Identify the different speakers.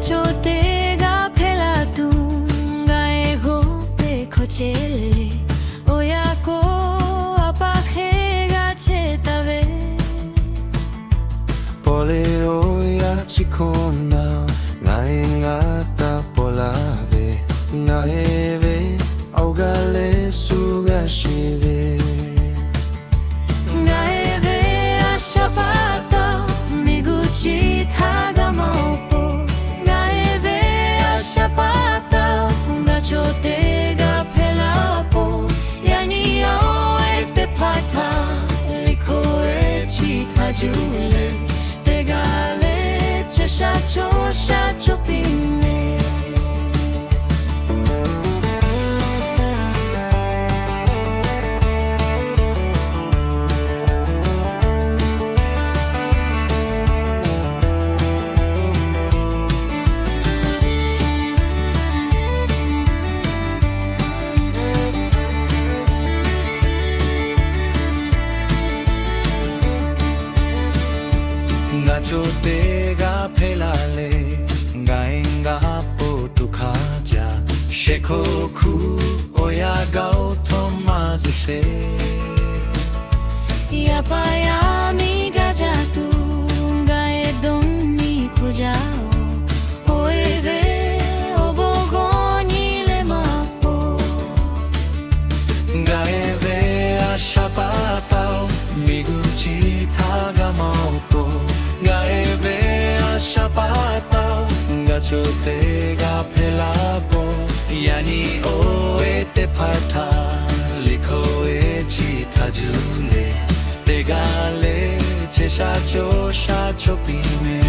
Speaker 1: 가초대가 펠라둔 가에고 베코첼레 오야코 아빠해가 제타베
Speaker 2: Poleo chikona naingata polave naeve augale sugashive
Speaker 1: 가에베 아샤바타 미구치 타가마오포 가에베 아샤바타 가초대가 펠라포 야니오 에테파타 리코에 치타줄레 때갈레 제샤초 샤초피메
Speaker 2: Gachote가 펠라레 가엔가 포투카자 셰코쿠 오야가오 토마즈세
Speaker 1: 야바야미 가자투 가에동니 코자오 오에베 오보고니 레마포
Speaker 2: 가에베 아샤파타오 미구치 타가마오코 가에베 아샤파타오 가초테가 펠라포 야니 오에테파타 리코에 치타줄레 때갈레 제샤초 샤초피메